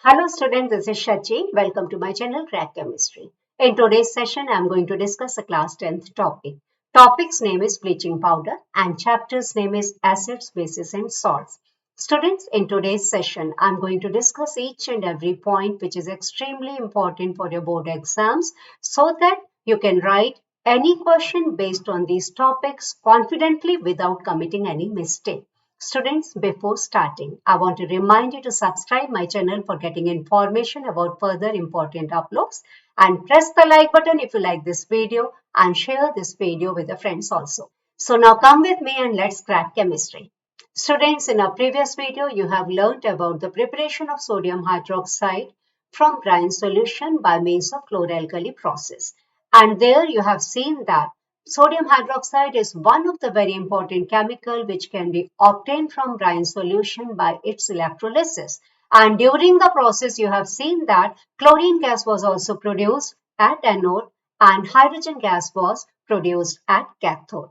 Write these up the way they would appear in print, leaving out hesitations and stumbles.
Hello students, this is Shachi. Welcome to my channel Crack Chemistry. In today's session, I am going to discuss a class 10th topic. Topic's name is bleaching powder and chapter's name is acids, bases and salts. Students, in today's session, I am going to discuss each and every point which is extremely important for your board exams so that you can write any question based on these topics confidently without committing any mistake. Students, before starting, I want to remind you to subscribe my channel for getting information about further important uploads and press the like button if you like this video and share this video with your friends also. So now come with me and let's crack chemistry. Students, in our previous video, you have learnt about the preparation of sodium hydroxide from brine solution by means of chloralkali process. And there you have seen that sodium hydroxide is one of the very important chemical which can be obtained from brine solution by its electrolysis. And during the process, you have seen that chlorine gas was also produced at anode and hydrogen gas was produced at cathode.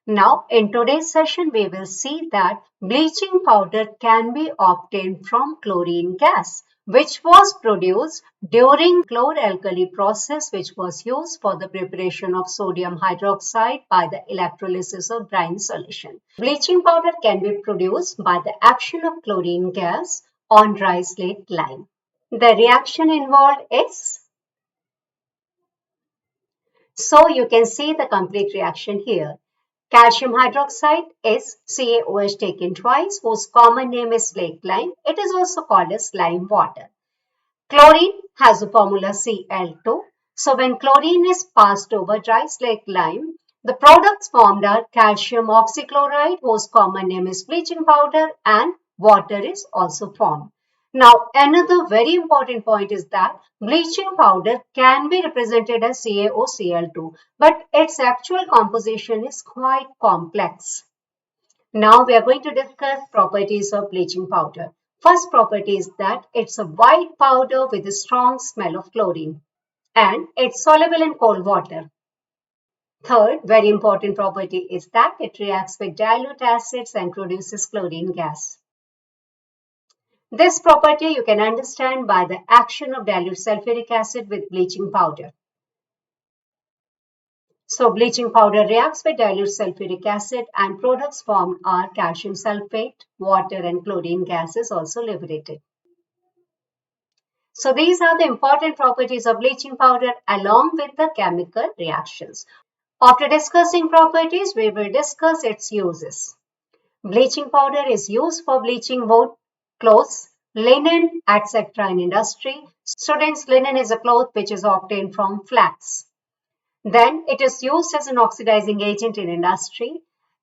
Now, in today's session, we will see that bleaching powder can be obtained from chlorine gas, which was produced during chloralkali process, which was used for the preparation of sodium hydroxide by the electrolysis of brine solution. Bleaching powder can be produced by the action of chlorine gas on dry slate lime. The reaction involved is, so you can see the complete reaction here. Calcium hydroxide is CaOH taken twice, whose common name is slake lime. It is also called as lime water. Chlorine has the formula Cl2. So when chlorine is passed over dry slake lime, the products formed are calcium oxychloride, whose common name is bleaching powder, and water is also formed. Now, another very important point is that bleaching powder can be represented as CaOCl2, but its actual composition is quite complex. Now, we are going to discuss properties of bleaching powder. First property is that it's a white powder with a strong smell of chlorine and it's soluble in cold water. Third, very important property is that it reacts with dilute acids and produces chlorine gas. This property you can understand by the action of dilute sulfuric acid with bleaching powder. So bleaching powder reacts with dilute sulfuric acid and products formed are calcium sulfate, water and chlorine gas is also liberated. So these are the important properties of bleaching powder along with the chemical reactions. After discussing properties, we will discuss its uses. Bleaching powder is used for bleaching wood, clothes, linen, etc. in industry. Students, linen is a cloth which is obtained from flax. Then it is used as an oxidizing agent in industry.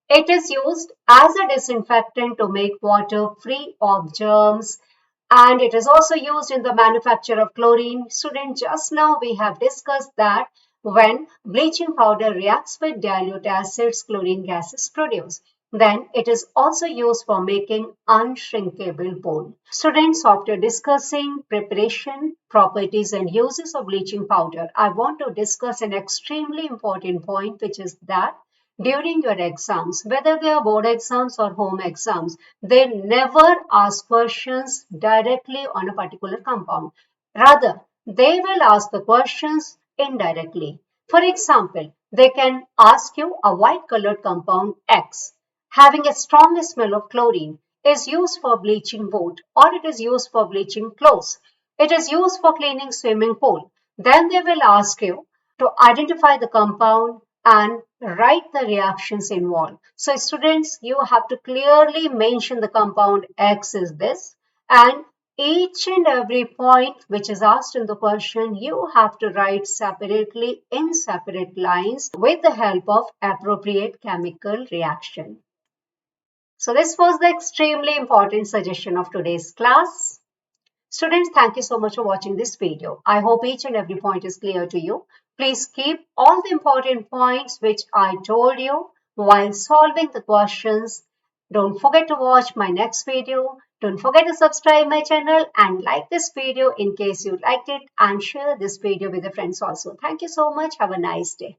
It is used as a disinfectant to make water free of germs. And it is also used in the manufacture of chlorine. Students, just now we have discussed that when bleaching powder reacts with dilute acids, chlorine gas is produced. Then it is also used for making unshrinkable bone. Students, after discussing preparation, properties and uses of bleaching powder, I want to discuss an extremely important point, which is that during your exams, whether they are board exams or home exams, they never ask questions directly on a particular compound. Rather, they will ask the questions indirectly. For example, they can ask you a white colored compound X having a strong smell of chlorine is used for bleaching wood or it is used for bleaching clothes. It is used for cleaning swimming pool. Then they will ask you to identify the compound and write the reactions involved. So students, you have to clearly mention the compound X is this, and each and every point which is asked in the question, you have to write separately in separate lines with the help of appropriate chemical reaction. So this was the extremely important suggestion of today's class. Students, thank you so much for watching this video. I hope each and every point is clear to you. Please keep all the important points which I told you while solving the questions. Don't forget to watch my next video. Don't forget to subscribe my channel and like this video in case you liked it and share this video with your friends also. Thank you so much. Have a nice day.